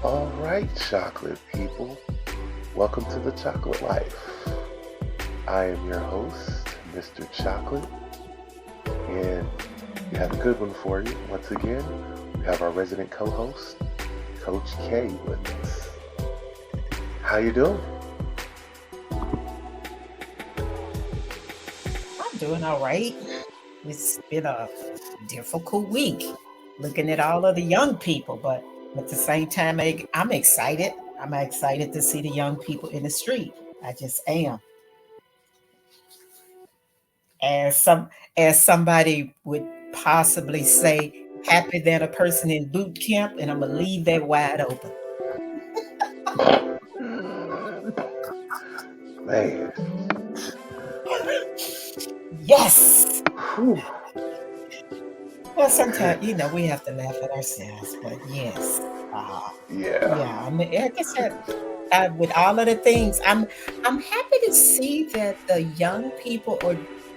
All right, chocolate people. Welcome to the Chocolate Life. I am your host, Mr. Chocolate, and we have a good one for you. Once again, we have our resident co-host, Coach K, with us. How you doing? I'm doing all right. It's been a difficult week looking at all of the young people, but at the same time, I'm excited. I'm excited to see the young people in the street. I just am. As somebody would possibly say, happy than a person in boot camp, and I'm gonna leave that wide open. Man, Yes. whew, Well, sometimes we have to laugh at ourselves, but yes. Uh, yeah. yeah, I mean, like I said, with all of the things, I'm happy to see that the young people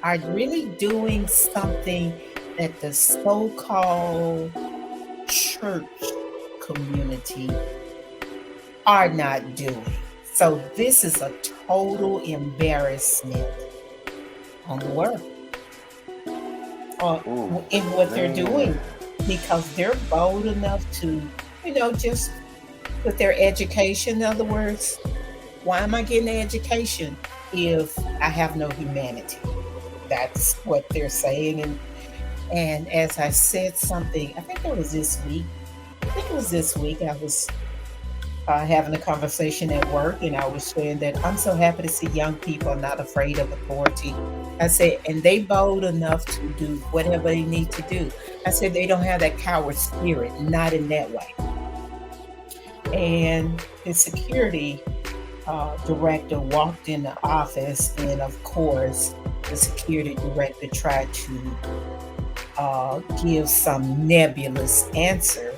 are really doing something that the so-called church community are not doing. So this is a total embarrassment on the world Ooh, in what they're man. doing because they're bold enough to, just with their education. In other words, why am I getting an education if I have no humanity? That's what they're saying. And as I said something, I think it was this week. I think it was this week. I was having a conversation at work, and I was saying that I'm so happy to see young people are not afraid of authority. I said, and they bold enough to do whatever they need to do. I said they don't have that coward spirit, not in that way. And the security director walked in the office, and of course, the security director tried to give some nebulous answer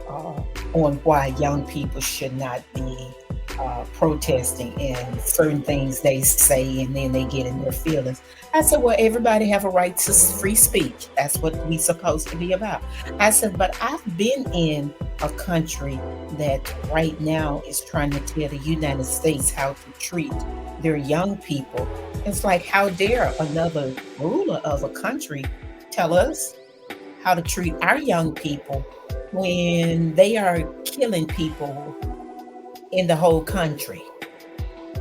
uh, on why young people should not be protesting and certain things they say, and then they get in their feelings. I said, well, everybody have a right to free speech. That's what we supposed to be about. I said, but I've been in a country that right now is trying to tell the United States how to treat their young people. It's like, how dare another ruler of a country tell us how to treat our young people when they are killing people in the whole country?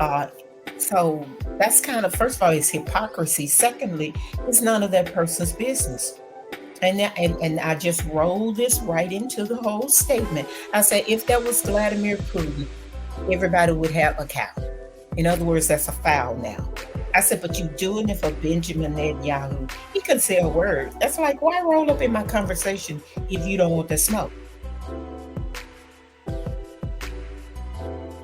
Uh, so that's kind of, first of all, it's hypocrisy. Secondly, it's none of that person's business. And I just roll this right into the whole statement. I say, if that was Vladimir Putin, everybody would have a cow. In other words, that's a foul now. I said, but you doing it for Benjamin Netanyahu. He couldn't say a word. That's like, why roll up in my conversation if you don't want the smoke?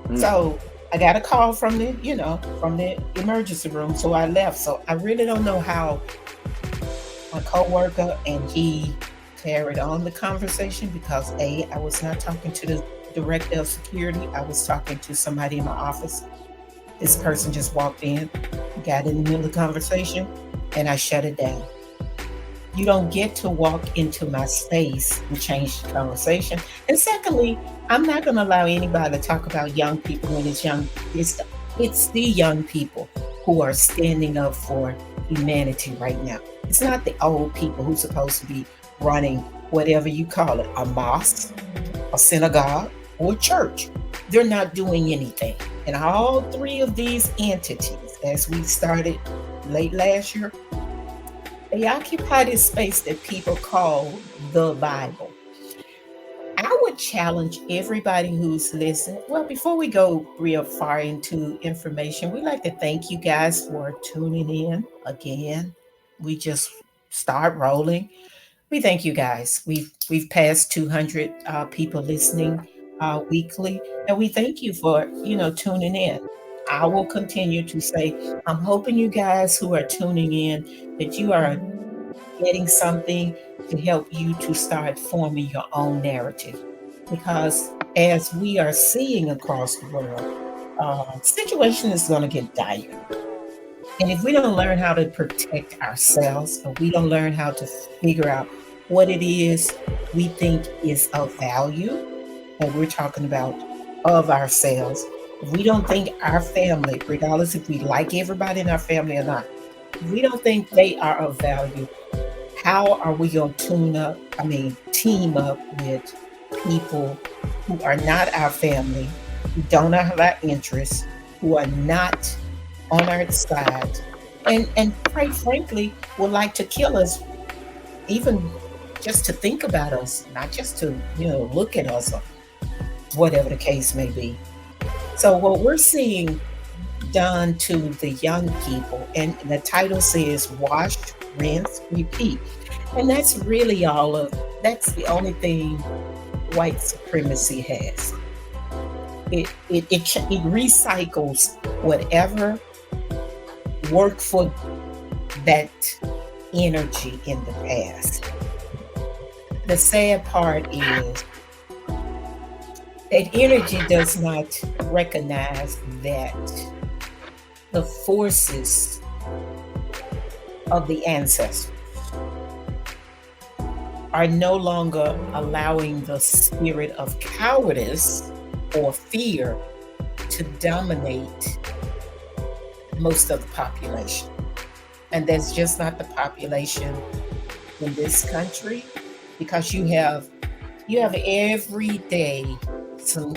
Mm. So I got a call from the emergency room. So I left. So I really don't know how my coworker and he carried on the conversation because I was not talking to the director of security. I was talking to somebody in my office. This person just walked in, got in the middle of the conversation, and I shut it down. You don't get to walk into my space and change the conversation. And secondly, I'm not going to allow anybody to talk about young people when it's young. It's the young people who are standing up for humanity right now. It's not the old people who's supposed to be running whatever you call it, a mosque, a synagogue, or a church. They're not doing anything. And all three of these entities, as we started late last year, they occupy this space that people call the Bible. I would challenge everybody who's listening. Well, before we go real far into information, we'd like to thank you guys for tuning in again. We just start rolling. We thank you guys. We've passed 200 people listening weekly, and we thank you for tuning in. I will continue to say, I'm hoping you guys who are tuning in that you are getting something to help you to start forming your own narrative. Because as we are seeing across the world, situation is going to get dire. And if we don't learn how to protect ourselves, or we don't learn how to figure out what it is we think is of value, and we're talking about of ourselves, if we don't think our family, regardless if we like everybody in our family or not, if we don't think they are of value, how are we going to team up with people who are not our family, who don't have our interests, who are not on our side, and quite frankly, would like to kill us, even just to think about us, not just to, look at us or whatever the case may be. So what we're seeing done to the young people, and the title says wash, rinse, repeat. And that's the only thing white supremacy has. It recycles whatever worked for that energy in the past. The sad part is that energy does not recognize that the forces of the ancestors are no longer allowing the spirit of cowardice or fear to dominate most of the population. And that's just not the population in this country, because you have every day some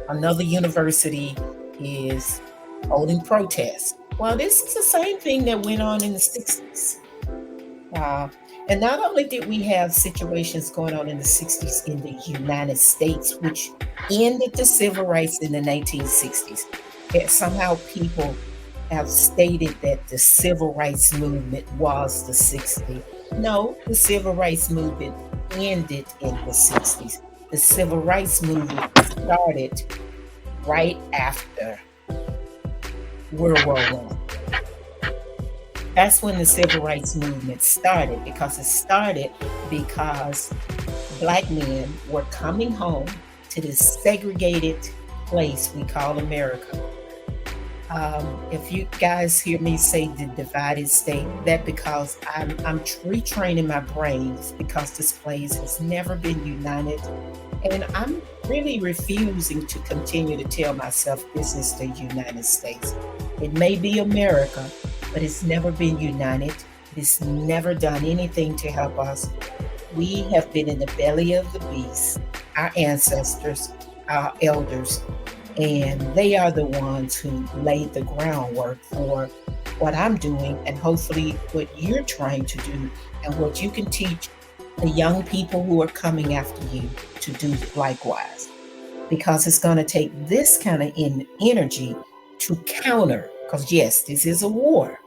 another university is holding protests. Well, this is the same thing that went on in the 60s. And not only did we have situations going on in the 60s in the United States, which ended the civil rights in the 1960s, that somehow people have stated that the civil rights movement was the 60s. No, the civil rights movement ended in the 60s. The civil rights movement started right after World War I. That's when the civil rights movement started, because Black men were coming home to this segregated place we call America. If you guys hear me say the divided state, that because I'm retraining my brains, because this place has never been united, and I'm really refusing to continue to tell myself this is the United States. It may be America, but it's never been united. It's never done anything to help us. We have been in the belly of the beast, our ancestors, our elders, and they are the ones who laid the groundwork for what I'm doing, and hopefully what you're trying to do, and what you can teach the young people who are coming after you to do likewise. Because it's going to take this kind of energy to counter, because yes, this is a war,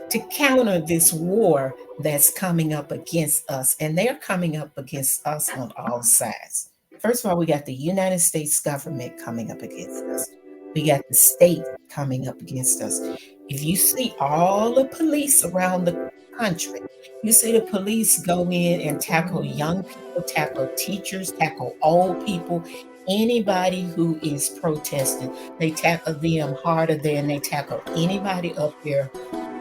to counter this war that's coming up against us. And they're coming up against us on all sides. First of all, we got the United States government coming up against us. We got the state coming up against us. If you see all the police around the country, you see the police go in and tackle young people, tackle teachers, tackle old people, anybody who is protesting. They tackle them harder than they tackle anybody up there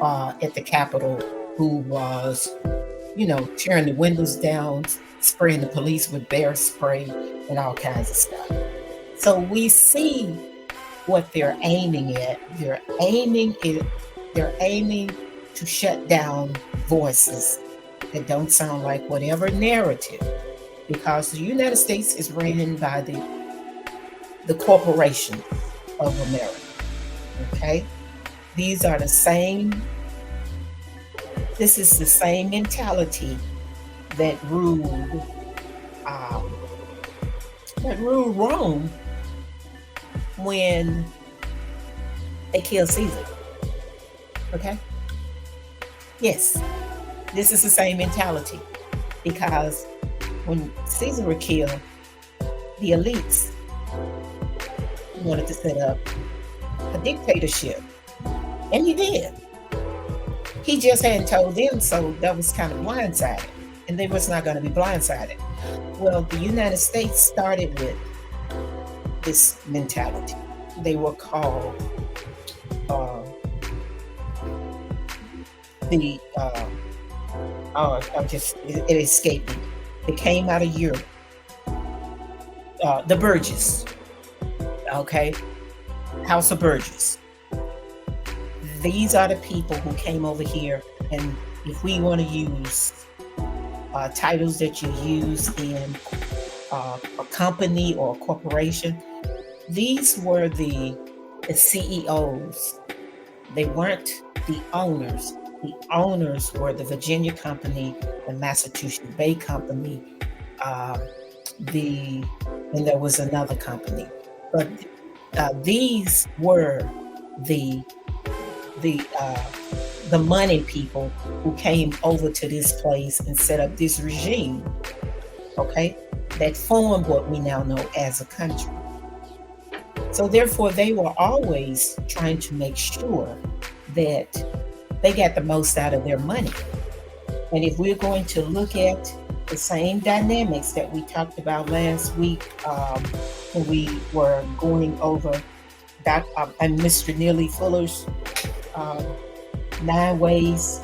at the Capitol who was, tearing the windows down, spraying the police with bear spray and all kinds of stuff. So we see what they're aiming at. They're aiming to shut down voices that don't sound like whatever narrative, because the United States is ran by the corporation of America. Okay? This is the same mentality that ruled Rome when they killed Caesar. Okay? Yes, this is the same mentality, because when Caesar was killed, the elites wanted to set up a dictatorship, and he did. He just hadn't told them, so that was kind of blindsided, and they was not going to be blindsided. Well, the United States started with this mentality. They were called it escaped me. They came out of Europe, the Burgess, okay, House of Burgess. These are the people who came over here, and if we want to use titles that you use in a company or a corporation, these were the CEOs. They weren't the owners. The owners were the Virginia Company, the Massachusetts Bay Company, uh, the and there was another company, but these were the the uh, the money people who came over to this place and set up this regime. Okay, that formed what we now know as a country. So therefore, they were always trying to make sure that they got the most out of their money. And if we're going to look at the same dynamics that we talked about last week, when we were going over and Mr. Neely Fuller's um, 9 ways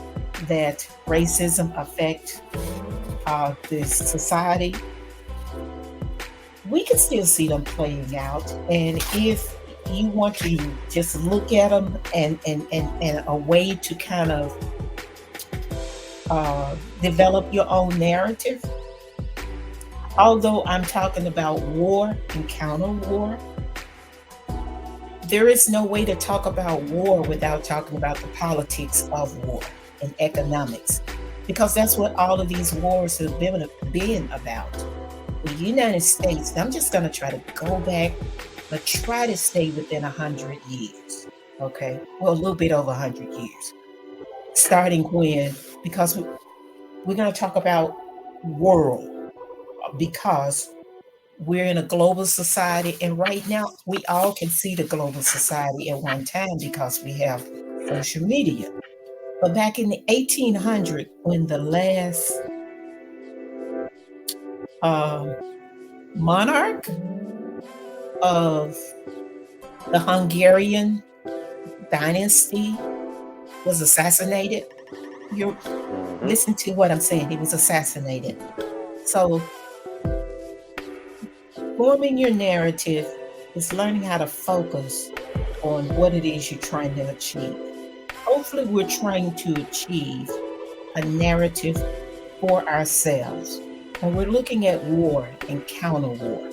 that racism affect this society, we can still see them playing out. And if you want to just look at them and a way to kind of develop your own narrative, although I'm talking about war and counter war, there is no way to talk about war without talking about the politics of war and economics, because that's what all of these wars have been about. The United States, and I'm just going to try to go back, but try to stay within 100 years, okay? Well, a little bit over 100 years. Starting when, because we're going to talk about world, because we're in a global society, and right now we all can see the global society at one time because we have social media. But back in the 1800s, when the last monarch of the Hungarian dynasty was assassinated, you listen to what I'm saying, he was assassinated. So forming your narrative is learning how to focus on what it is you're trying to achieve. Hopefully, we're trying to achieve a narrative for ourselves. And we're looking at war and counter war.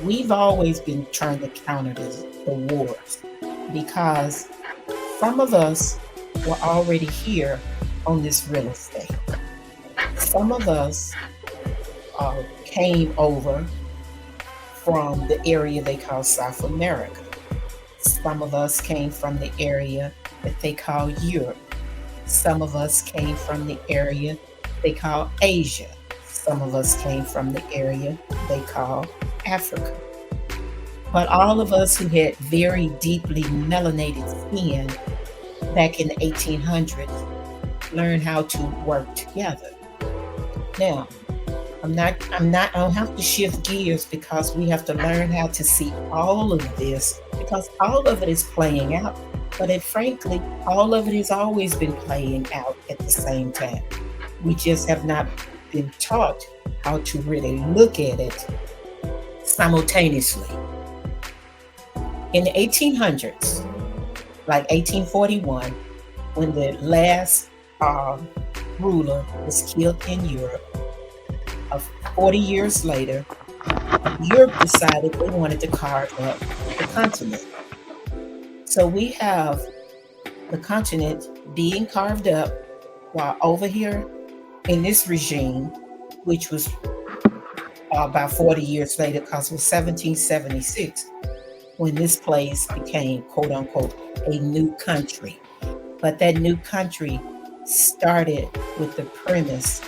We've always been trying to counter the wars because some of us were already here on this real estate. Some of us came over from the area they call South America. Some of us came from the area that they call Europe. Some of us came from the area they call Asia. Some of us came from the area they call Africa. But all of us who had very deeply melanated skin back in the 1800s learned how to work together. Now, I don't have to shift gears because we have to learn how to see all of this, because all of it is playing out. But frankly, all of it has always been playing out at the same time. We just have not been taught how to really look at it simultaneously. In the 1800s, like 1841, when the last ruler was killed in Europe, 40 years later, Europe decided they wanted to carve up the continent. So we have the continent being carved up, while over here in this regime, which was about 40 years later, because it was 1776, when this place became, quote unquote, a new country. But that new country started with the premise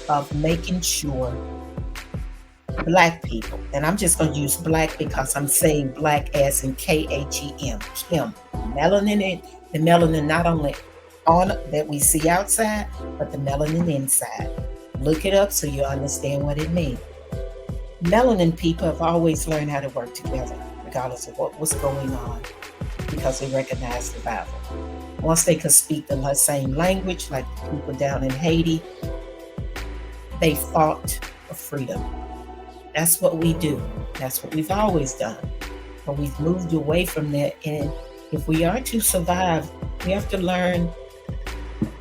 of making sure Black people, and I'm just going to use Black because I'm saying Black as in K-H-E-M, Kim, melanin, the melanin not only on that we see outside, but the melanin inside. Look it up so you understand what it means. Melanin people have always learned how to work together, regardless of what was going on, because they recognized the Bible. Once they could speak the same language, like the people down in Haiti, they fought for freedom. That's what we do. That's what we've always done. But we've moved away from that. And if we are to survive, we have to learn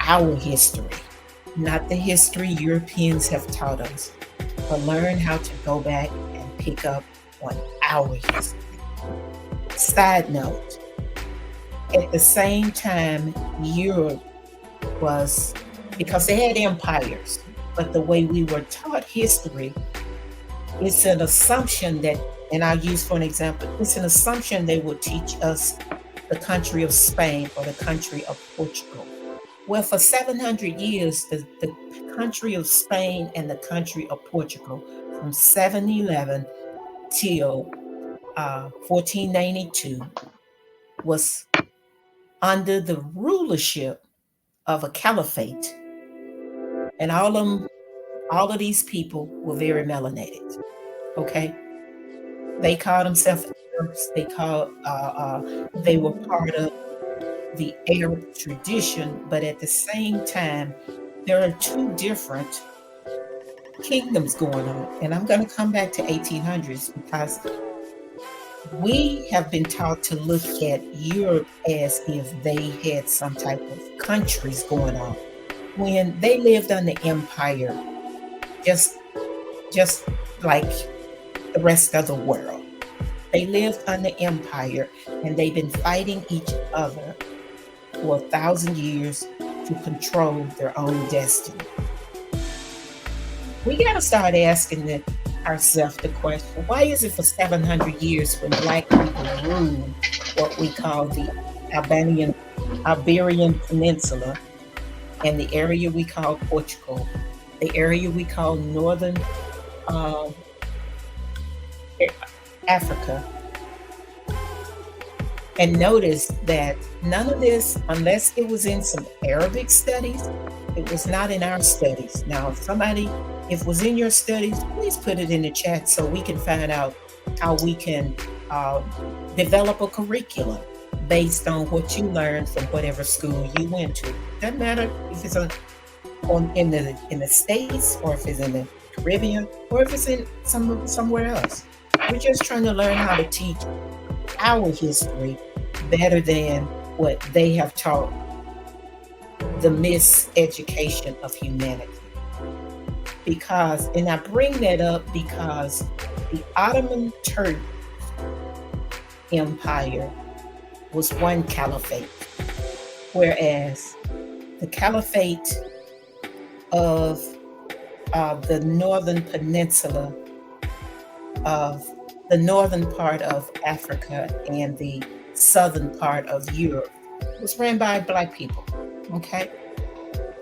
our history, not the history Europeans have taught us, but learn how to go back and pick up on our history. Side note, at the same time, Europe was, because they had empires, but the way we were taught history, it's an assumption that, and I'll use for an example, it's an assumption they will teach us the country of Spain or the country of Portugal. Well, for 700 years, the country of Spain and the country of Portugal, from 711 till 1492, was under the rulership of a caliphate, and all of these people were very melanated. Okay, they called themselves Arabs. They were part of the Arab tradition, but at the same time, there are two different kingdoms going on. And I'm going to come back to 1800s because we have been taught to look at Europe as if they had some type of countries going on when they lived under empire, just just like the rest of the world. They lived under empire, and they've been fighting each other for 1,000 years to control their own destiny. We got to start asking ourselves the question, why is it for 700 years when Black people ruled what we call the Iberian Peninsula and the area we call Portugal, the area we call Northern uh, Africa? And notice that none of this, unless it was in some Arabic studies, it was not in our studies. Now, if it was in your studies, please put it in the chat so we can find out how we can uh, develop a curriculum based on what you learned from whatever school you went to. Doesn't matter if it's in the States, or if it's in the Caribbean, or if it's in somewhere else. We're just trying to learn how to teach our history better than what they have taught the miseducation of humanity. And I bring that up because the Ottoman Turk Empire was one caliphate, whereas the caliphate of the northern peninsula of the northern part of Africa and the southern part of Europe was ran by Black people. Okay,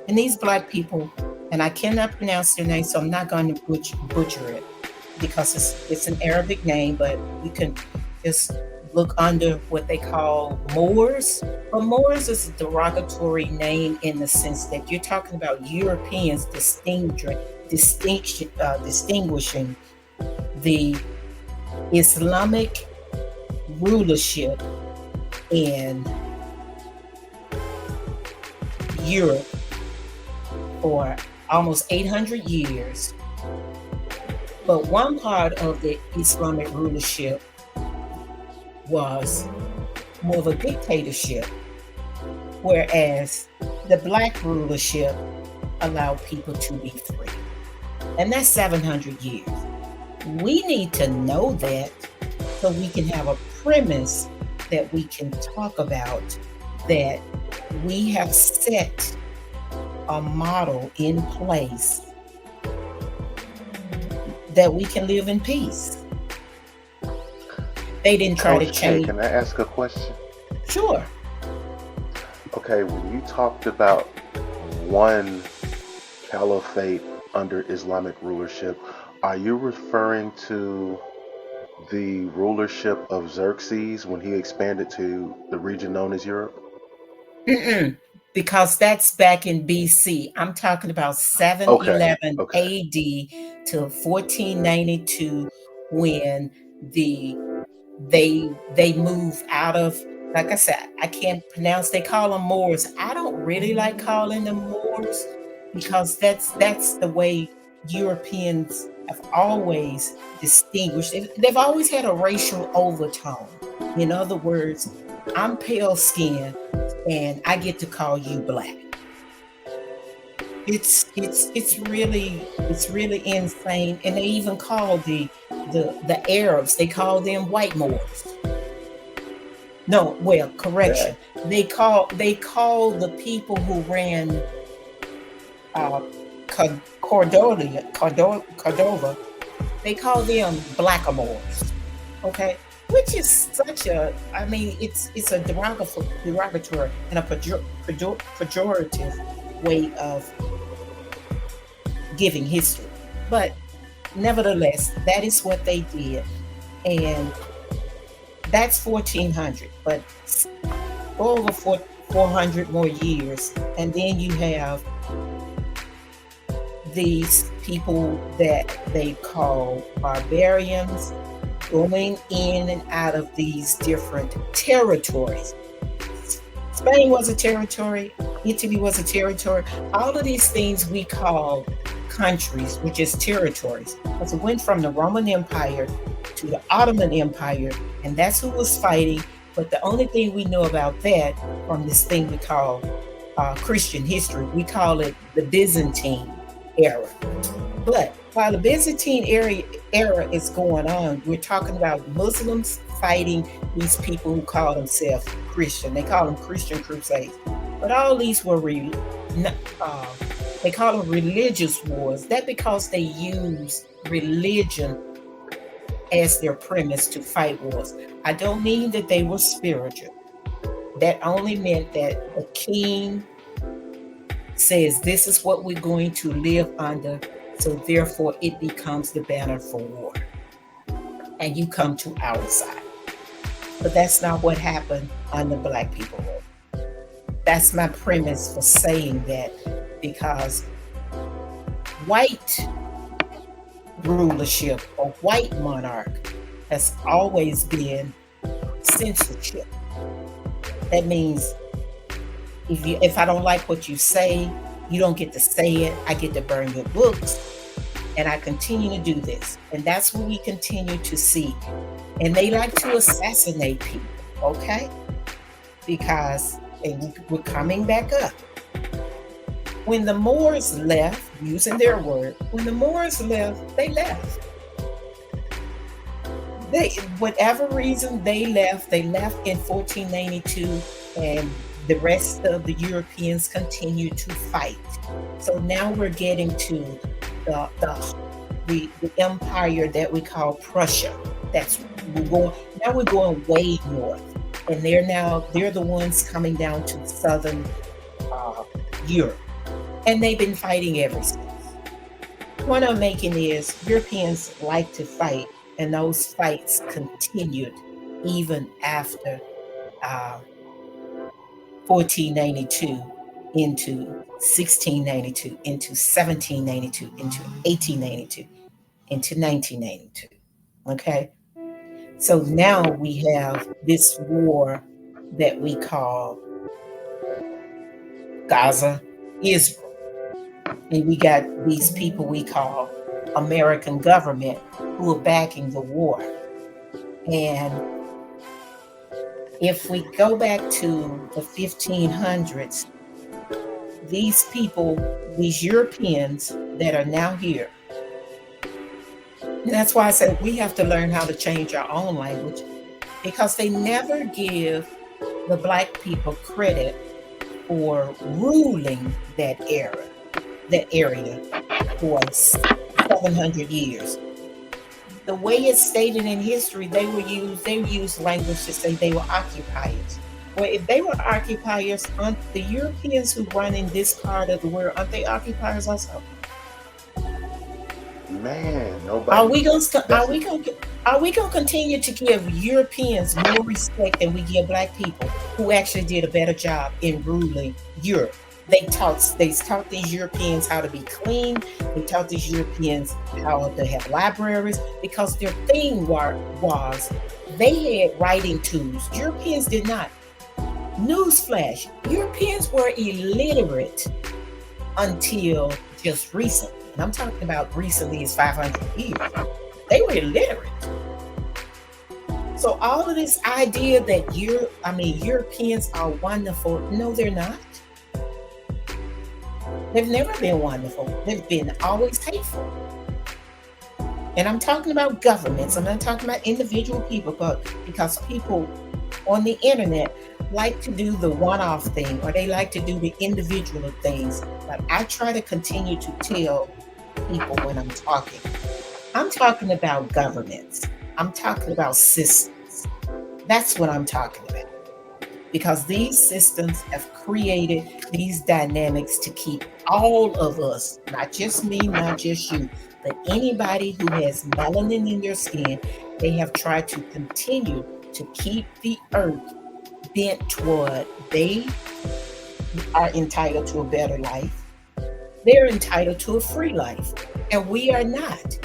and these Black people, and I cannot pronounce their name, so I'm not going to butcher it because it's an Arabic name, but you can just look under what they call Moors. But Moors is a derogatory name in the sense that you're talking about Europeans distinguishing the Islamic rulership in Europe for almost 800 years. But one part of the Islamic rulership was more of a dictatorship, whereas the Black rulership allowed people to be free. And that's 700 years. We need to know that so we can have a premise that we can talk about, that we have set a model in place that we can live in peace. They didn't try to change. Can I ask a question? Sure. Okay, when you talked about one caliphate under Islamic rulership, are you referring to the rulership of Xerxes when he expanded to the region known as Europe? Because that's back in BC. I'm talking about 711 AD to 1492 when they move out of, like I said, I can't pronounce, they call them Moors. I don't really like calling them Moors because that's the way Europeans have always distinguished, they've always had a racial overtone. In other words, I'm pale skinned and I get to call you black. It's really insane. And they even call the Arabs, they call them white Moors. No, well, Yeah. correction. They call the people who ran uh, Cordova, they call them blackamoors. Okay, which is such a, I mean, it's a derogatory and a pejorative way of giving history. But nevertheless, that is what they did, and that's 1400. But go over 400 more years, and then you have these people that they call barbarians going in and out of these different territories. Spain was a territory, Italy was a territory. All of these things we call countries, which is territories. Because it went from the Roman Empire to the Ottoman Empire, and that's who was fighting. But the only thing we know about that from this thing we call Christian history, we call it the Byzantine era. But while the era is going on, we're talking about Muslims fighting these people who call themselves Christian. They call them Christian Crusades. But all these were, they call them religious wars. That because they use religion as their premise to fight wars. I don't mean that they were spiritual. That only meant that the king says this is what we're going to live under, so therefore it becomes the banner for war. And you come to our side. But that's not what happened under Black people. That's my premise for saying that, because white rulership or white monarch has always been censorship. That means if I don't like what you say, you don't get to say it. I get to burn your books, and I continue to do this. And that's what we continue to see. And they like to assassinate people, okay? Because, and we're coming back up. When the Moors left, using their word, when the Moors left, they left. Whatever reason they left in 1492, and the rest of the Europeans continued to fight. So now we're getting to the empire that we call Prussia. Now we're going way north, and they're the ones coming down to southern Europe, and they've been fighting ever since. The point I'm making is Europeans like to fight, and those fights continued even after 1492 into 1692 into 1792 into 1892 into 1992. Okay, so now we have this war that we call Gaza, Israel. And we got these people we call American government who are backing the war. And if we go back to the 1500s, these people, these Europeans that are now here, and that's why I said we have to learn how to change our own language, because they never give the Black people credit for ruling that area for 700 years. The way it's stated in history, they use language to say they were occupiers. Well, if they were occupiers, aren't the Europeans who run in this part of the world, aren't they occupiers also? Man, nobody. Are we gonna continue to give Europeans more respect than we give Black people, who actually did a better job in ruling Europe? They taught these Europeans how to be clean. They taught these Europeans how to have libraries, because their thing was they had writing tools. Europeans did not. Newsflash, Europeans were illiterate until just recently. and I'm talking about recently as 500 years, they were illiterate. So all of this idea that Europeans are wonderful, no, they're not. They've never been wonderful. They've been always hateful. And I'm talking about governments. I'm not talking about individual people, but because people on the internet like to do the one-off thing, or they like to do the individual things. But I try to continue to tell people when I'm talking about governments. I'm talking about systems. That's what I'm talking about. Because these systems have created these dynamics to keep all of us, not just me, not just you, but anybody who has melanin in their skin, they have tried to continue to keep the earth bent toward they are entitled to a better life. They're entitled to a free life, and we are not.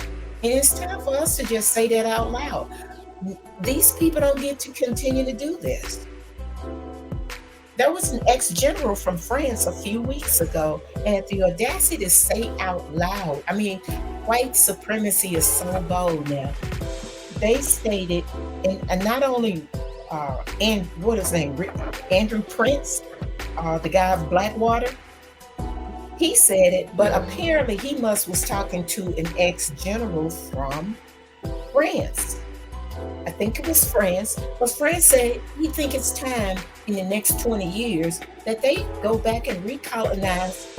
And it's time for us to just say that out loud. These people don't get to continue to do this. There was an ex-general from France a few weeks ago, and had the audacity to say out loud, white supremacy is so bold now. They stated, and not only, and what is his name, Andrew Prince, the guy of Blackwater, he said it, but apparently he was talking to an ex-general from France. I think it was France, but France said he think it's time in the next 20 years that they go back and recolonize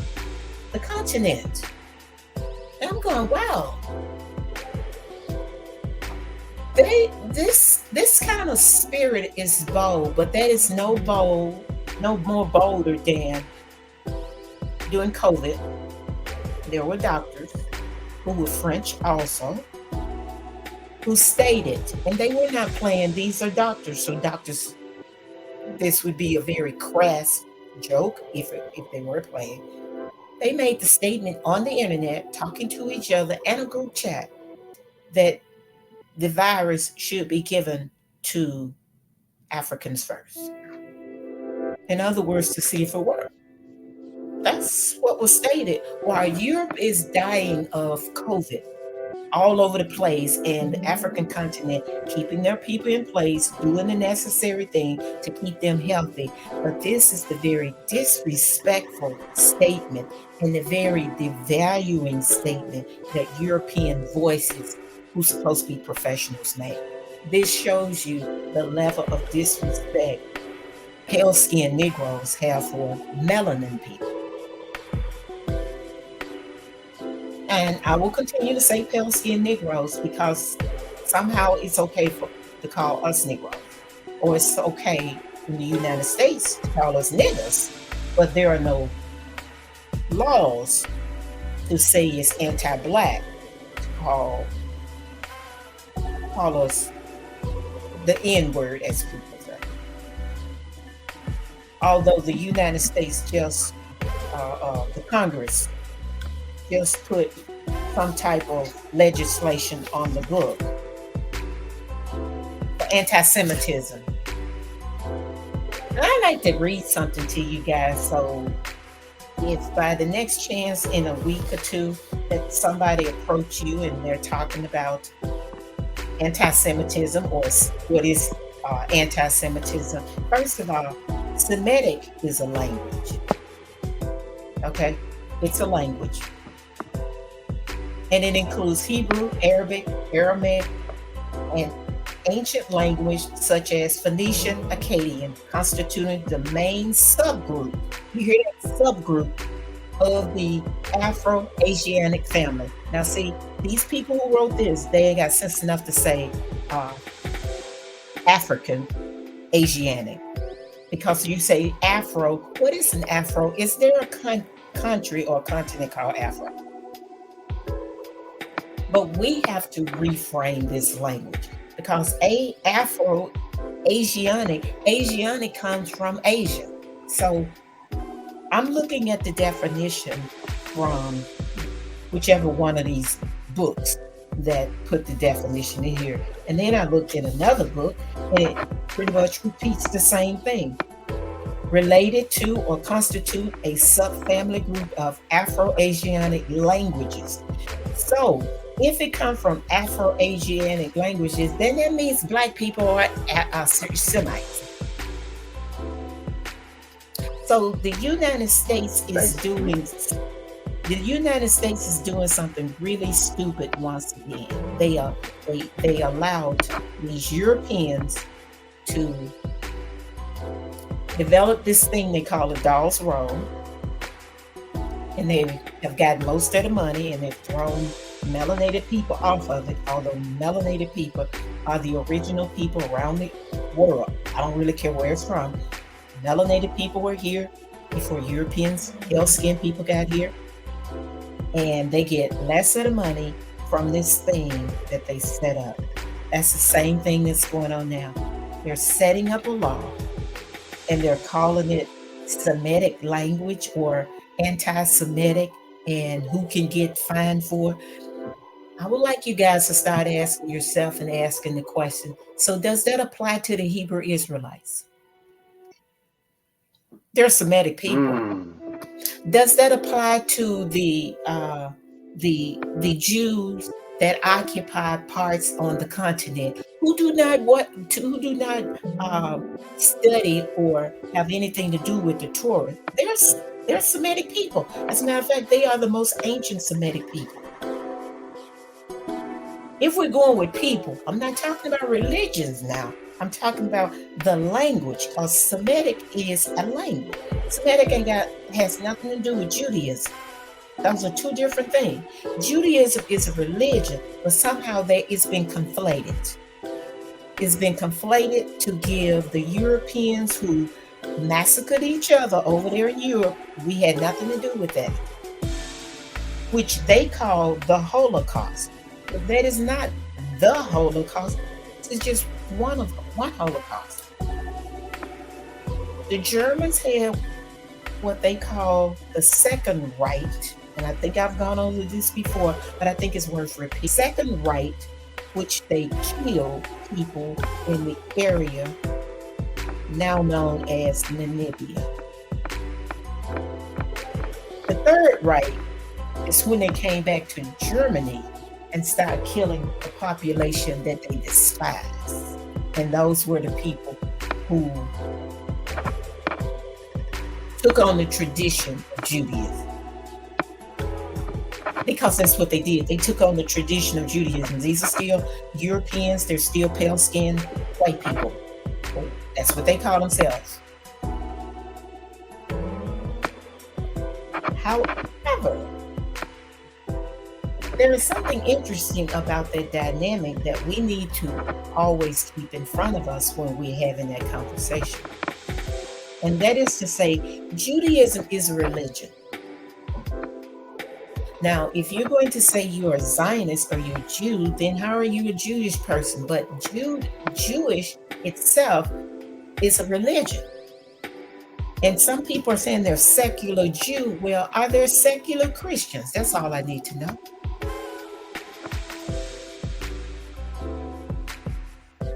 the continent. And I'm going, wow. This kind of spirit is bold, but that is no more bolder than during COVID. There were doctors who were French also, who stated, and they were not playing, these are doctors, so doctors, this would be a very crass joke if they were playing. They made the statement on the internet, talking to each other and a group chat, that the virus should be given to Africans first. In other words, to see if it worked. That's what was stated. While Europe is dying of COVID all over the place, and the African continent keeping their people in place, doing the necessary thing to keep them healthy. But this is the very disrespectful statement and the very devaluing statement that European voices, who's supposed to be professionals, make. This shows you the level of disrespect pale-skinned Negroes have for melanin people. And I will continue to say pale-skinned Negroes because somehow it's okay to call us Negroes. Or it's okay in the United States to call us niggers, but there are no laws to say it's anti-Black to call us the N-word, as people say. Although the United States just, the Congress, just put some type of legislation on the book for anti-Semitism. And I like to read something to you guys, so if by the next chance in a week or two that somebody approach you and they're talking about anti-Semitism or what is anti-Semitism, first of all, Semitic is a language. Okay? It's a language. And it includes Hebrew, Arabic, Aramaic, and ancient language such as Phoenician, Akkadian, constituting the main subgroup. You hear that? Subgroup of the Afro-Asiatic family. Now see, these people who wrote this, they ain't got sense enough to say African Asiatic. Because you say Afro, what is an Afro? Is there a country or a continent called Afro? But we have to reframe this language because Asiatic comes from Asia. So I'm looking at the definition from whichever one of these books that put the definition in here. And then I looked in another book and it pretty much repeats the same thing. related to or constitute a subfamily group of Afro-Asianic languages. So, if it comes from Afro-Asianic languages, then that means Black people are Semites. So the United States is doing something really stupid once again. They allowed these Europeans to develop this thing they call a Dawes Roll, and they have gotten most of the money, and they've thrown melanated people off of it. Although melanated people are the original people around the world, I don't really care where it's from. Melanated people were here before Europeans, pale-skinned people got here, and they get less of the money from this thing that they set up. That's the same thing that's going on now. They're setting up a law, and they're calling it Semitic language or anti-Semitic, and who can get fined for. I would like you guys to start asking yourself and asking the question, so does that apply to the Hebrew Israelites? They're Semitic people. Does that apply to the Jews that occupy parts on the continent who do not study or have anything to do with the Torah? They're Semitic people. As a matter of fact, they are the most ancient Semitic people. If we're going with people, I'm not talking about religions now. I'm talking about the language, because Semitic is a language. Semitic has nothing to do with Judaism. Those are two different things. Judaism is a religion, but somehow it's been conflated. It's been conflated to give the Europeans who massacred each other over there in Europe, we had nothing to do with that, which they call the Holocaust. But that is not the Holocaust. It's just one Holocaust. The Germans had what they call the Second Reich, and I think I've gone over this before, but I think it's worth repeating. Second Reich, which they killed people in the area now known as Namibia. The Third Reich is when they came back to Germany and started killing the population that they despised. And those were the people who took on the tradition of Judaism. Because that's what they did. They took on the tradition of Judaism. These are still Europeans. They're still pale-skinned white people. That's what they call themselves. However, there is something interesting about that dynamic that we need to always keep in front of us when we're having that conversation. And that is to say, Judaism is a religion. Now, if you're going to say you're a Zionist or you're a Jew, then how are you a Jewish person? But Jewish itself is a religion. And some people are saying they're secular Jew. Well, are there secular Christians? That's all I need to know.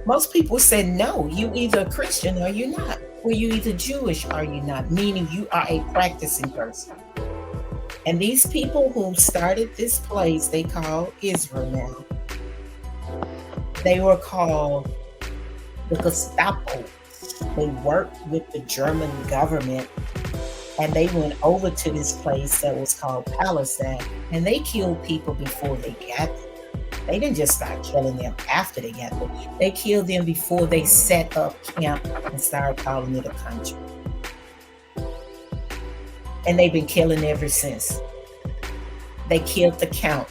Most people say, no, you either a Christian or you're not. Or you either Jewish or you're not, meaning you are a practicing person. And these people who started this place, they call Israel now. They were called the Gestapo. They worked with the German government, and they went over to this place that was called Palestine, and they killed people before they got there. They didn't just start killing them after they got there. They killed them before they set up camp and started calling it a country. And they've been killing ever since. They killed the Count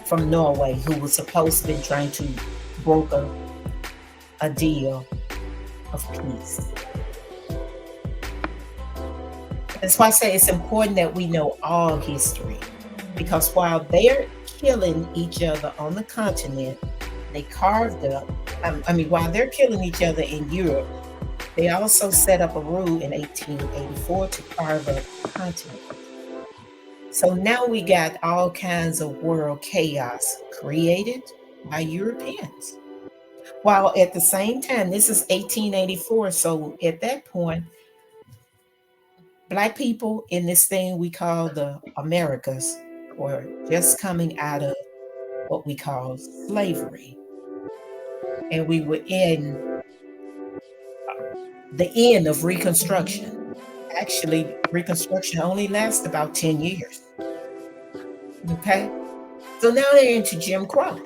from Norway, who was supposed to be trying to broker a deal of peace. That's why I say it's important that we know all history, because while they're killing each other on the continent, they carved up, while they're killing each other in Europe, they also set up a rule in 1884 to carve up the continent. So now we got all kinds of world chaos created by Europeans. While at the same time, this is 1884. So at that point, Black people in this thing we call the Americas were just coming out of what we call slavery. And we were in the end of Reconstruction. Actually, Reconstruction only lasts about 10 years. Okay? So now they're into Jim Crow.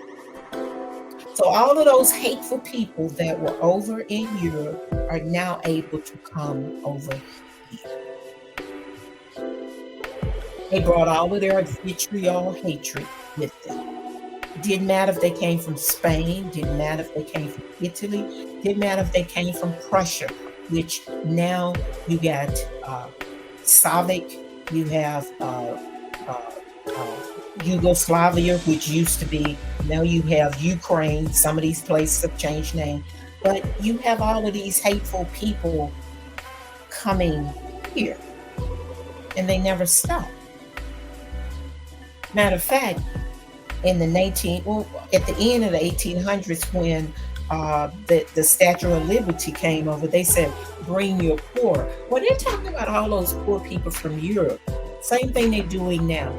So all of those hateful people that were over in Europe are now able to come over here. They brought all of their vitriol hatred with them. Didn't matter if they came from Spain, didn't matter if they came from Italy, didn't matter if they came from Prussia, which now you got Slavic, you have Yugoslavia, which used to be, now you have Ukraine. Some of these places have changed name, but you have all of these hateful people coming here, and they never stop. Matter of fact, in the at the end of the 1800s, when the Statue of Liberty came over, they said, "Bring your poor." Well, they're talking about all those poor people from Europe. Same thing they're doing now.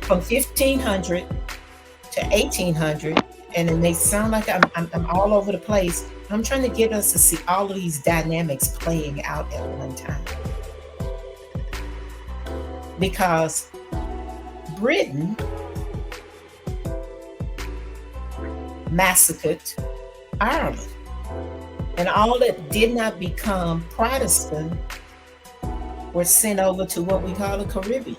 From 1500 to 1800, and then they sound like I'm all over the place. I'm trying to get us to see all of these dynamics playing out at one time, because Britain massacred Ireland, and all that did not become Protestant were sent over to what we call the Caribbean.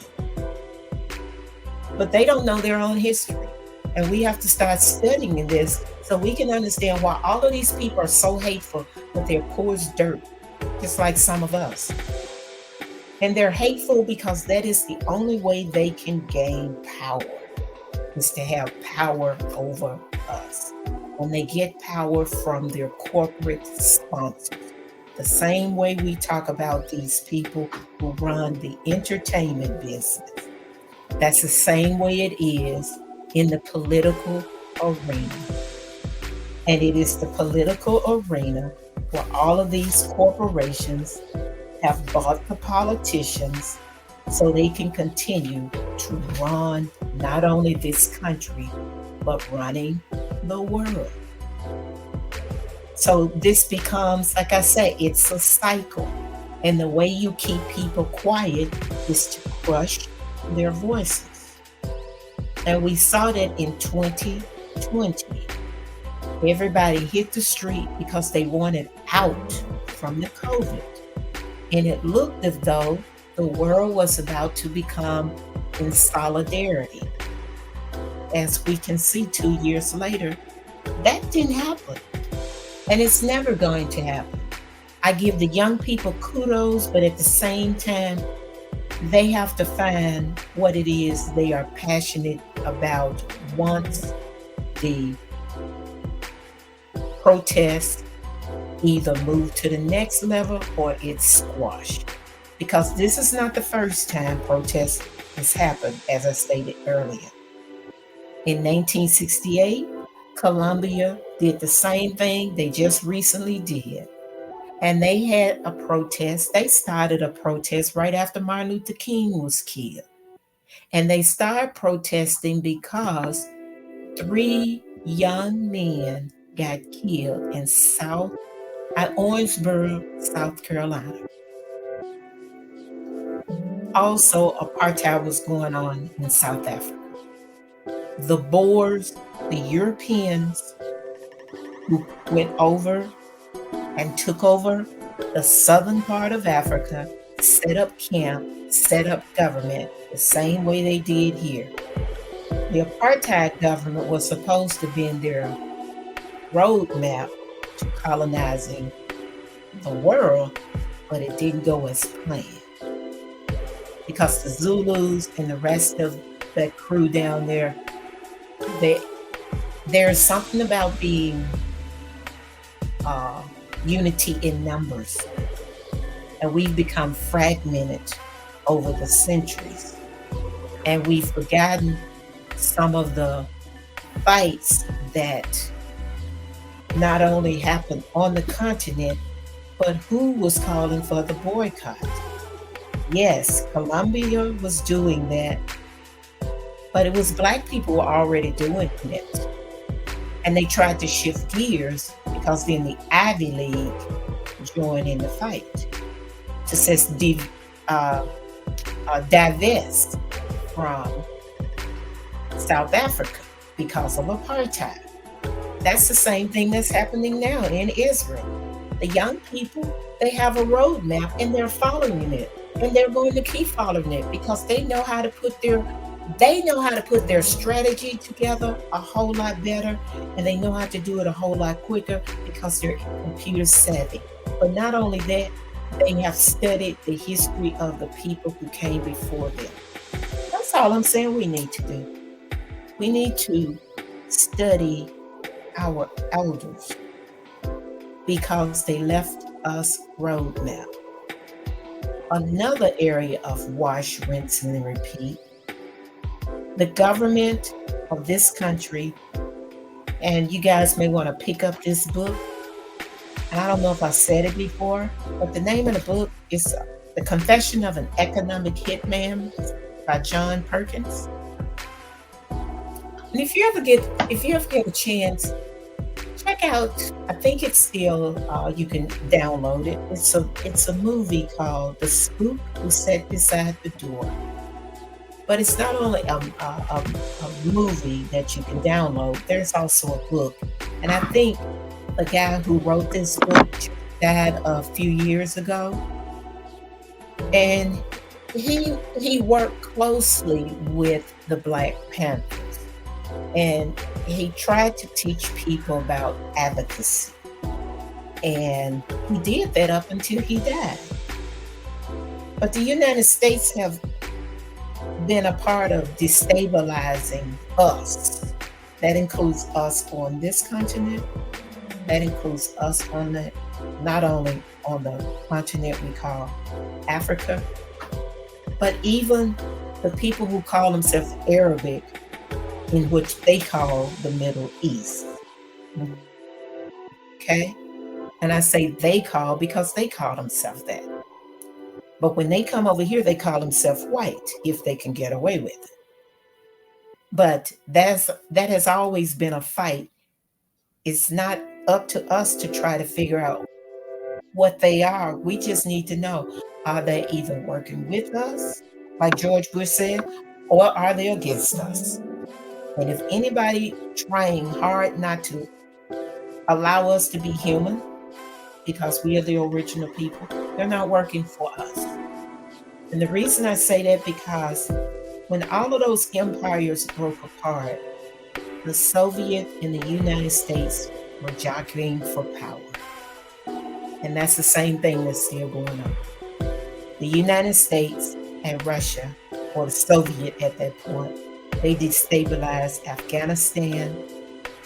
But they don't know their own history, and we have to start studying this so we can understand why all of these people are so hateful, but they're poor as dirt, just like some of us. And they're hateful because that is the only way they can gain power, is to have power over us. When they get power from their corporate sponsors, the same way we talk about these people who run the entertainment business, that's the same way it is in the political arena. And it is the political arena where all of these corporations have bought the politicians so they can continue to run not only this country, but running the world. So this becomes, like I said, it's a cycle. And the way you keep people quiet is to crush their voices. And we saw that in 2020. Everybody hit the street because they wanted out from the COVID. And it looked as though the world was about to become in solidarity. As we can see 2 years later, that didn't happen. And it's never going to happen. I give the young people kudos, but at the same time, they have to find what it is they are passionate about once the protests either move to the next level or it's squashed. Because this is not the first time protest has happened, as I stated earlier. In 1968, Colombia did the same thing they just recently did. And they had a protest. They started a protest right after Martin Luther King was killed. And they started protesting because 3 young men got killed in Orangeburg, South Carolina. Also, apartheid was going on in South Africa. The Boers, the Europeans who went over and took over the southern part of Africa, set up camp, set up government the same way they did here. The apartheid government was supposed to be in their roadmap to colonizing the world, but it didn't go as planned. Because the Zulus and the rest of that crew down there, there's something about being unity in numbers. And we've become fragmented over the centuries. And we've forgotten some of the fights that not only happened on the continent, but who was calling for the boycott? Yes, Colombia was doing that, but it was Black people were already doing it. And they tried to shift gears because then the Ivy League joined in the fight to uh, divest from South Africa because of apartheid. That's the same thing that's happening now in Israel. The young people, they have a roadmap and they're following it. And they're going to keep following it because they know how to put their strategy together a whole lot better, and they know how to do it a whole lot quicker because they're computer savvy. But not only that, they have studied the history of the people who came before them. That's all I'm saying we need to do. We need to study our elders because they left us roadmap. Another area of wash, rinse, and repeat. The government of this country, and you guys may want to pick up this book. I don't know if I said it before, but the name of the book is The Confession of an Economic Hitman by John Perkins. And if you ever get a chance, check out, I think it's still, you can download it. It's a movie called The Spook Who Sat Beside the Door. But it's not only a movie that you can download, there's also a book. And I think the guy who wrote this book died a few years ago. And he worked closely with the Black Panthers. And he tried to teach people about advocacy. And he did that up until he died. But the United States have been a part of destabilizing us. That includes us on this continent. That includes us not only on the continent we call Africa, but even the people who call themselves Arabic, in which they call the Middle East. Okay? And I say they call because they call themselves that. But when they come over here, they call themselves white, if they can get away with it. But that has always been a fight. It's not up to us to try to figure out what they are. We just need to know, are they either working with us, like George Bush said, or are they against us? And if anybody trying hard not to allow us to be human, because we are the original people, they're not working for us. And the reason I say that, because when all of those empires broke apart, the Soviet and the United States were jockeying for power. And that's the same thing that's still going on. The United States and Russia, or the Soviet at that point, they destabilized Afghanistan,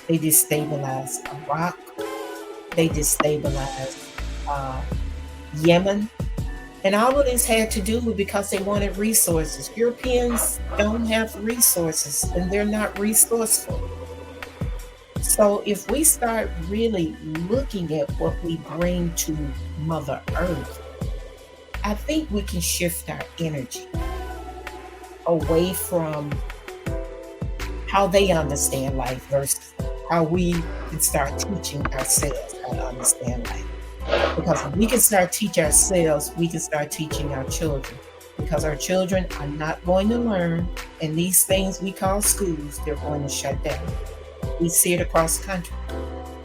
they destabilized Iraq, they destabilized Yemen. And all of this had to do with because they wanted resources. Europeans don't have resources and they're not resourceful. So if we start really looking at what we bring to Mother Earth, I think we can shift our energy away from how they understand life versus how we can start teaching ourselves how to understand life. Because if we can start teaching ourselves, we can start teaching our children. Because our children are not going to learn, and these things we call schools, they're going to shut down. We see it across the country.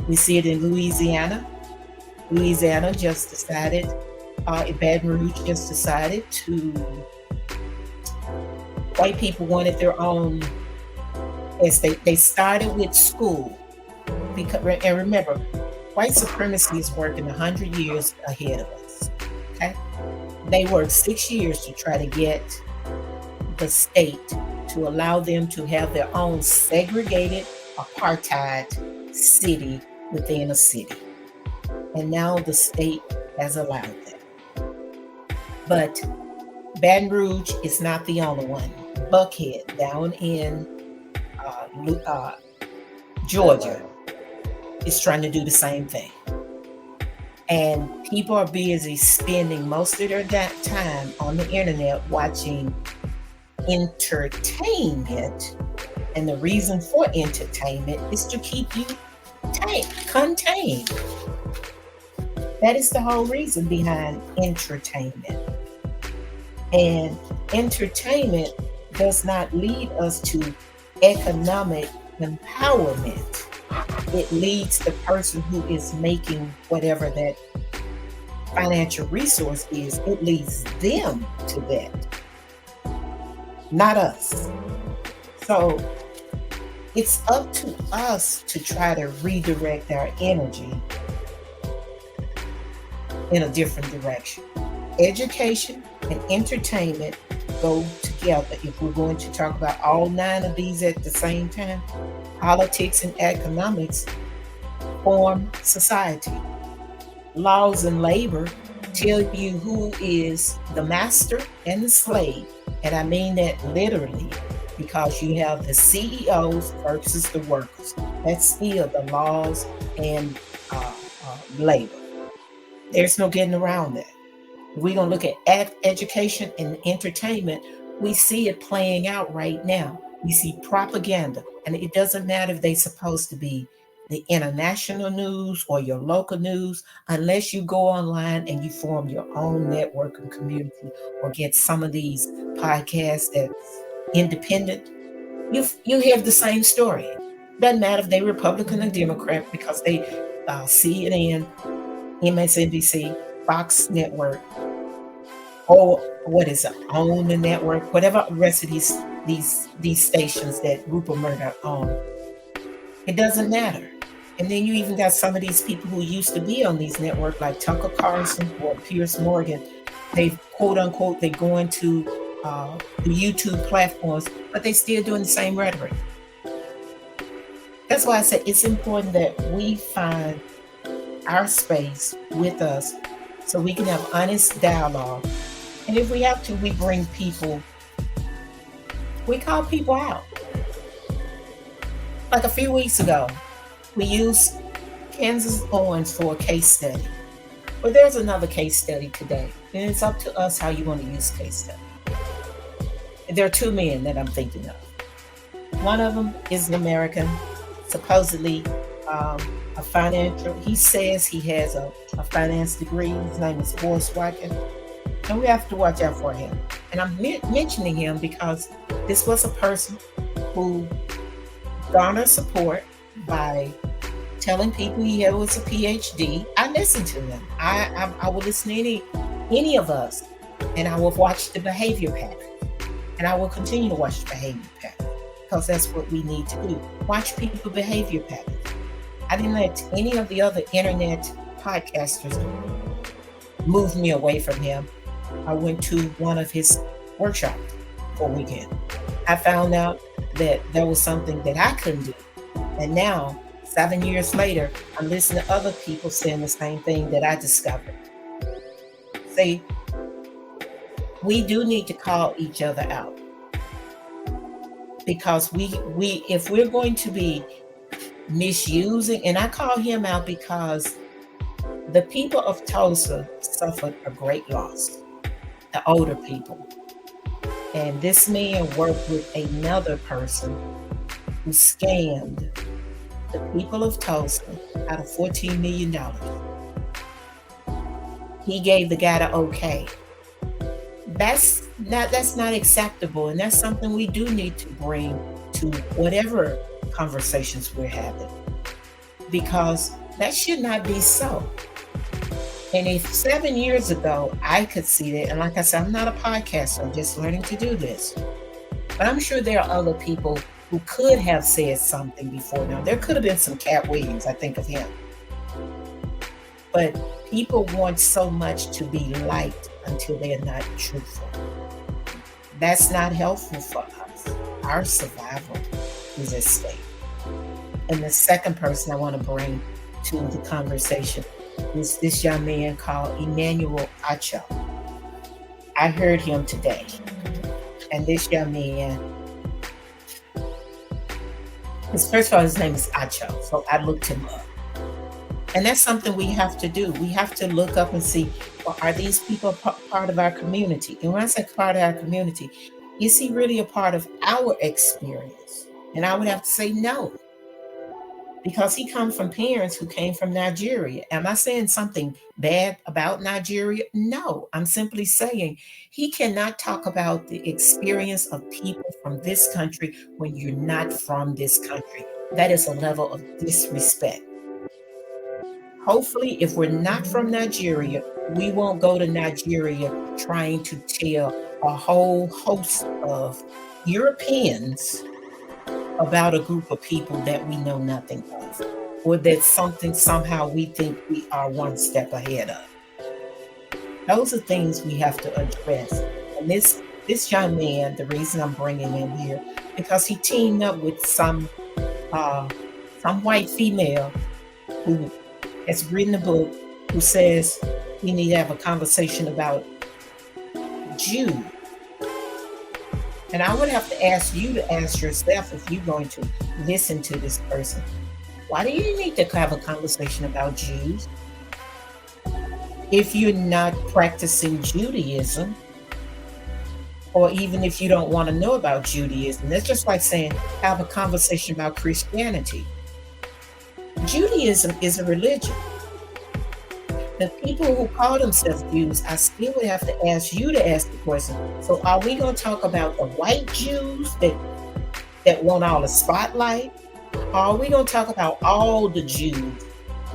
We see it in Louisiana. Louisiana just decided, Baton Rouge just decided to, white people wanted their own, as they started with school. Because, and remember, white supremacy is working 100 years ahead of us. Okay? They worked 6 years to try to get the state to allow them to have their own segregated apartheid city within a city. And now the state has allowed that. But Baton Rouge is not the only one. Buckhead down in Georgia. is trying to do the same thing. And people are busy spending most of their time on the internet watching entertainment. And the reason for entertainment is to keep you contained. That is the whole reason behind entertainment. And entertainment does not lead us to economic empowerment. It leads the person who is making whatever that financial resource is, it leads them to that, not us. So it's up to us to try to redirect our energy in a different direction. Education and entertainment go together. If we're going to talk about all 9 of these at the same time, politics and economics form society. Laws and labor tell you who is the master and the slave. And I mean that literally, because you have the CEOs versus the workers. That's still the laws and labor. There's no getting around that. If we're going to look at education and entertainment, we see it playing out right now. We see propaganda, and it doesn't matter if they're supposed to be the international news or your local news, unless you go online and you form your own network and community, or get some of these podcasts that's independent. You have the same story. Doesn't matter if they're Republican or Democrat, because they CNN, MSNBC, Fox Network, or what is it, OWN the network, whatever the rest of these stations that Rupert Murdoch owned. It doesn't matter. And then you even got some of these people who used to be on these networks, like Tucker Carlson or Piers Morgan. They've quote unquote, they go into the YouTube platforms, but they still doing the same rhetoric. That's why I say it's important that we find our space with us so we can have honest dialogue. And if we have to, we bring people, we call people out. Like a few weeks ago, we used Kansas Owens for a case study. But there's another case study today, and it's up to us how you want to use case study. There are 2 men that I'm thinking of. One of them is an American, supposedly a financial. He says he has a finance degree. His name is Forrest Watkins. And we have to watch out for him. And I'm mentioning him because this was a person who garnered support by telling people he was a PhD. I listened to him. I will listen to any of us, and I will watch the behavior pattern. And I will continue to watch the behavior pattern, because that's what we need to do. Watch people behavior patterns. I didn't let any of the other internet podcasters move me away from him. I went to one of his workshops for a weekend. I found out that there was something that I couldn't do. And now, 7 years later, I'm listening to other people saying the same thing that I discovered. See, we do need to call each other out, because we if we're going to be misusing, and I call him out because the people of Tulsa suffered a great loss, the older people. And this man worked with another person who scammed the people of Tulsa out of $14 million. He gave the guy the okay. That's not acceptable, and that's something we do need to bring to whatever conversations we're having, because that should not be so. And if 7 years ago I could see that, and like I said, I'm not a podcaster, I'm just learning to do this, but I'm sure there are other people who could have said something before now. There could have been some Cat Williams, I think of him. But people want so much to be liked until they're not truthful. That's not helpful for us. Our survival is at stake. And the second person I want to bring to the conversation is this young man called Emmanuel Acho. I heard him today. And this young man, first of all, his name is Acho, so I looked him up. And that's something we have to do. We have to look up and see, well, are these people part of our community? And when I say part of our community, is he really a part of our experience? And I would have to say no, because he comes from parents who came from Nigeria. Am I saying something bad about Nigeria? No, I'm simply saying he cannot talk about the experience of people from this country when you're not from this country. That is a level of disrespect. Hopefully, if we're not from Nigeria, we won't go to Nigeria trying to tell a whole host of Europeans about a group of people that we know nothing of, or that something somehow we think we are one step ahead of. Those are things we have to address. And this young man, the reason I'm bringing him here, because he teamed up with some white female who has written a book, who says we need to have a conversation about Jews. And I would have to ask you to ask yourself, if you're going to listen to this person, why do you need to have a conversation about Jews if you're not practicing Judaism, or even if you don't want to know about Judaism? That's just like saying have a conversation about Christianity. Judaism is a religion. The people who call themselves Jews, I still would have to ask you to ask the question. So are we going to talk about the white Jews that want all the spotlight? Or are we going to talk about all the Jews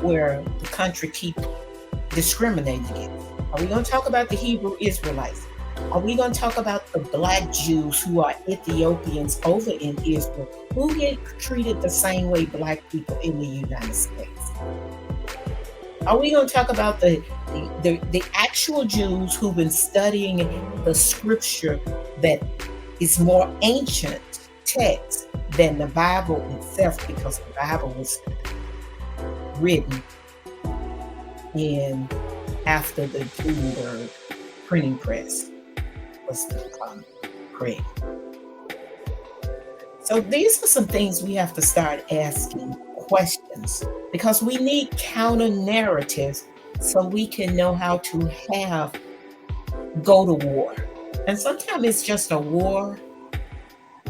where the country keeps discriminating against? Are we going to talk about the Hebrew Israelites? Are we going to talk about the Black Jews who are Ethiopians over in Israel, who get treated the same way Black people in the United States? Are we going to talk about the actual Jews who've been studying the scripture that is more ancient text than the Bible itself, because the Bible was written after the Gutenberg printing press was created? So these are some things we have to start asking questions, because we need counter narratives so we can know how to go to war. And sometimes it's just a war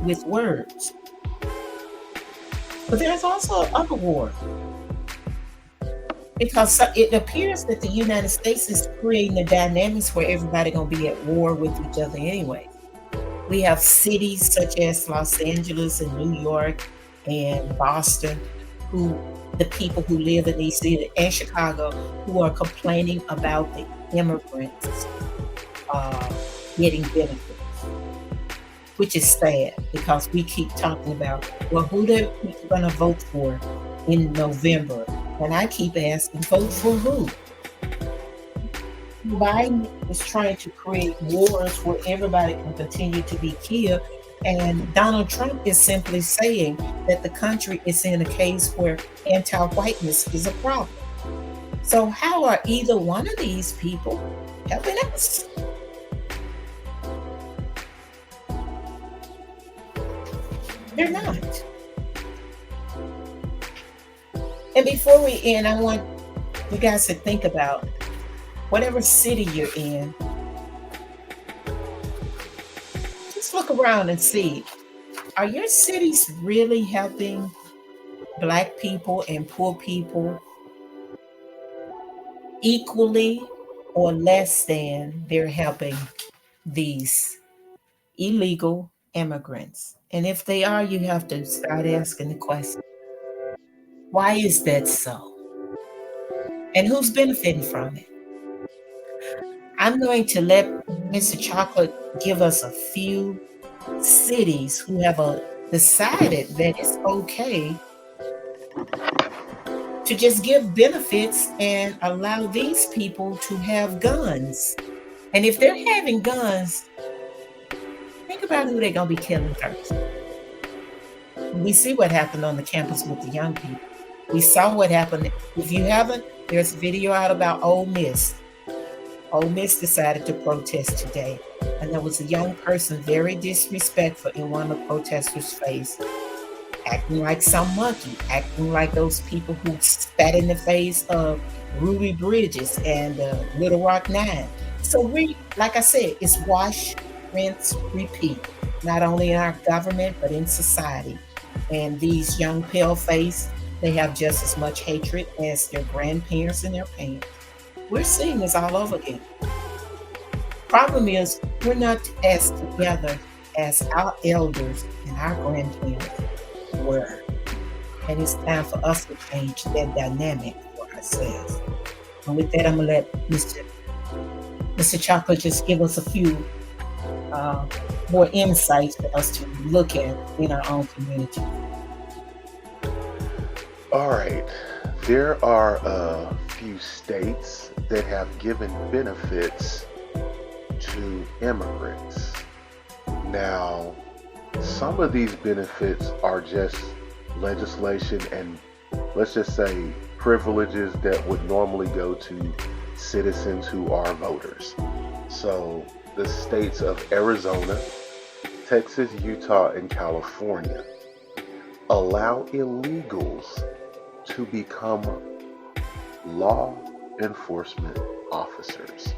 with words. But there's also other war, because it appears that the United States is creating the dynamics where everybody gonna be at war with each other anyway. We have cities such as Los Angeles and New York and Boston, the people who live in these cities, and Chicago, who are complaining about the immigrants getting benefits, which is sad, because we keep talking about, well, who the people going to vote for in November? And I keep asking, vote for who? Biden is trying to create wars where everybody can continue to be killed. And Donald Trump is simply saying that the country is in a case where anti-whiteness is a problem. So how are either one of these people helping us? They're not. And before we end, I want you guys to think about whatever city you're in. Just look around and see, are your cities really helping Black people and poor people equally, or less than they're helping these illegal immigrants? And if they are, you have to start asking the question, why is that so? And who's benefiting from it? I'm going to let Mr. Chocolate give us a few cities who have decided that it's okay to just give benefits and allow these people to have guns. And if they're having guns, think about who they're going to be killing first. We see what happened on the campus with the young people. We saw what happened. If you haven't, there's a video out about Ole Miss. Ole Miss decided to protest today. And there was a young person very disrespectful in one of the protesters' face. acting like some monkey, acting like those people who spat in the face of Ruby Bridges and Little Rock Nine. So like I said, it's wash, rinse, repeat, not only in our government, but in society. And these young pale face, they have just as much hatred as their grandparents and their parents. We're seeing this all over again. Problem is, we're not as together as our elders and our grandparents were. And it's time for us to change that dynamic for ourselves. And with that, I'm going to let Mr. Chocolate just give us a few more insights for us to look at in our own community. All right. There are a few states that have given benefits to immigrants. Now, some of these benefits are just legislation and, let's just say, privileges that would normally go to citizens who are voters. So the states of Arizona, Texas, Utah, and California allow illegals to become law enforcement officers.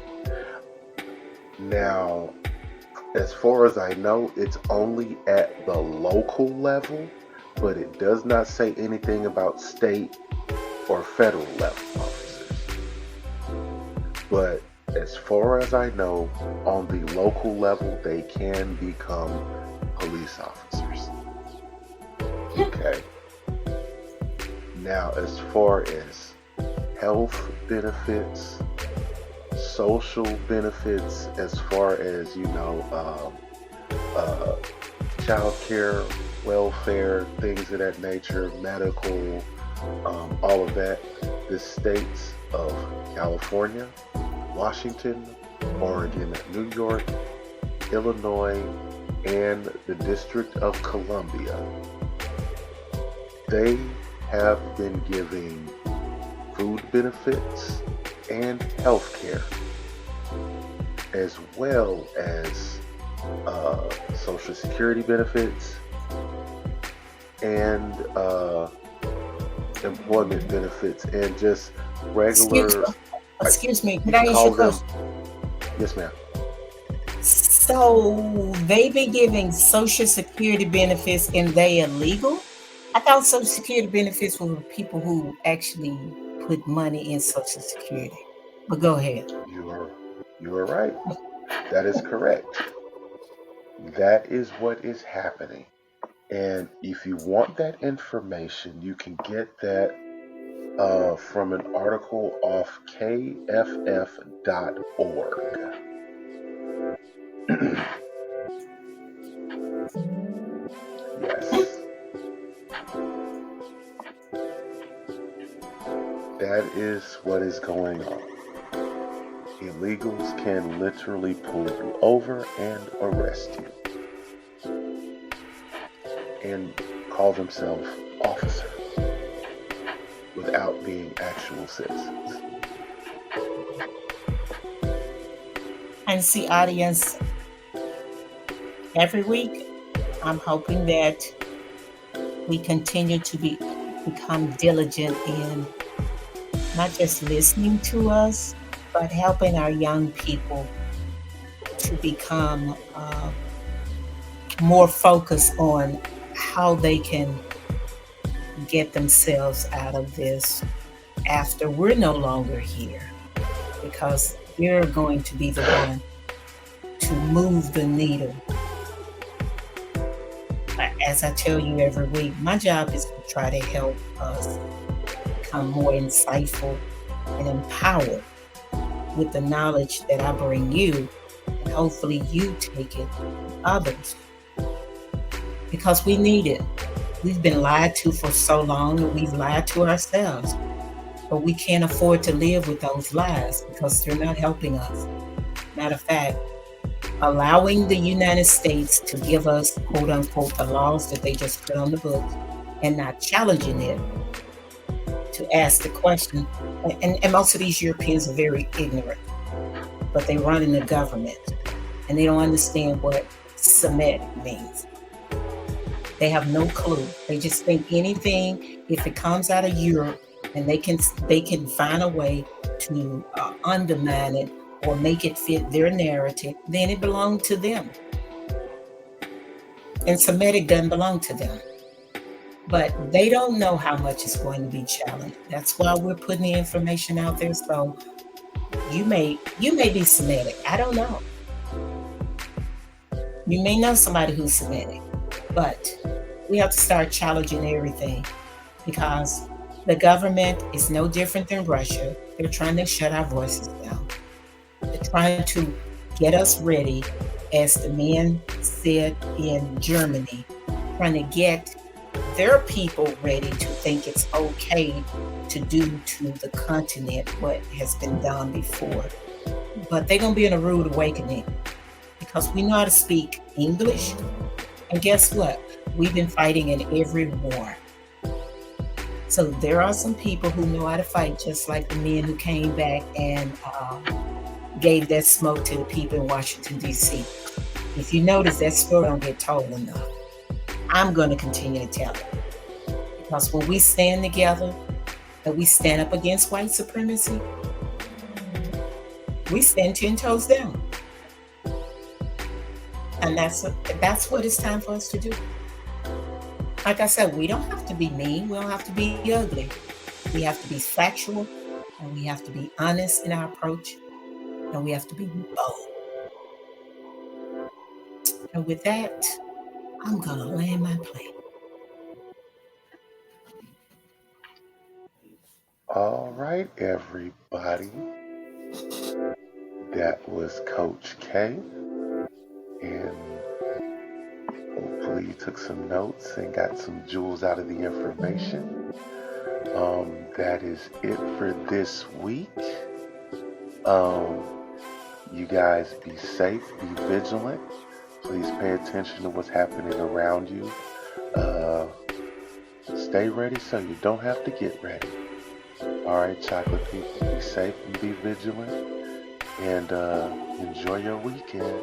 Now, as far as I know, it's only at the local level, but it does not say anything about state or federal level officers. But as far as I know, on the local level, they can become police officers. Okay. Now, as far as health benefits, social benefits, as far as, child care, welfare, things of that nature, medical, all of that, the states of California, Washington, Oregon, New York, Illinois, and the District of Columbia, they have been giving food benefits and health care, as well as Social Security benefits and employment benefits, and just regular. Excuse me. Can I ask you a question? Yes, ma'am. So they be giving Social Security benefits and they illegal? I thought Social Security benefits were people who actually put money in Social Security. But go ahead. You are right. That is correct. That is what is happening. And if you want that information, you can get that from an article off kff.org. Yes. That is what is going on. Illegals can literally pull you over and arrest you and call themselves officers without being actual citizens. And see, audience, every week I'm hoping that we continue to become diligent in not just listening to us, but helping our young people to become more focused on how they can get themselves out of this after we're no longer here, because we're going to be the one to move the needle. As I tell you every week, my job is to try to help us become more insightful and empowered with the knowledge that I bring you, and hopefully you take it to others, because we need it. We've been lied to for so long, and we've lied to ourselves, but we can't afford to live with those lies because they're not helping us. Matter of fact, allowing the United States to give us, quote unquote, the laws that they just put on the books and not challenging it to ask the question. And most of these Europeans are very ignorant, but they run in the government and they don't understand what Semitic means. They have no clue. They just think anything, if it comes out of Europe, and they can find a way to undermine it or make it fit their narrative, then it belonged to them. And Semitic doesn't belong to them. But they don't know how much is going to be challenged. That's why we're putting the information out there. So you may be Semitic. I don't know. You may know somebody who's Semitic, but we have to start challenging everything because the government is no different than Russia. They're trying to shut our voices down. They're trying to get us ready, as the men said in Germany, trying to get their people ready to think it's okay to do to the continent what has been done before. But they're going to be in a rude awakening because we know how to speak English. And guess what? We've been fighting in every war. So there are some people who know how to fight, just like the men who came back and gave that smoke to the people in Washington, D.C. If you notice, that story don't get told enough. I'm going to continue to tell it. Because when we stand together and we stand up against white supremacy, we stand 10 toes down. And that's what it's time for us to do. Like I said, we don't have to be mean. We don't have to be ugly. We have to be factual, and we have to be honest in our approach, and we have to be bold. And with that, I'm going to land my plane. All right, everybody. That was Coach K. And hopefully you took some notes and got some jewels out of the information. That is it for this week. You guys be safe, be vigilant. Please pay attention to what's happening around you. Stay ready so you don't have to get ready. All right, chocolate people, be safe and be vigilant. And enjoy your weekend.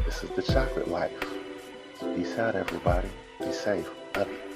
This is the Chocolate Life. Peace out, everybody. Be safe. Love you.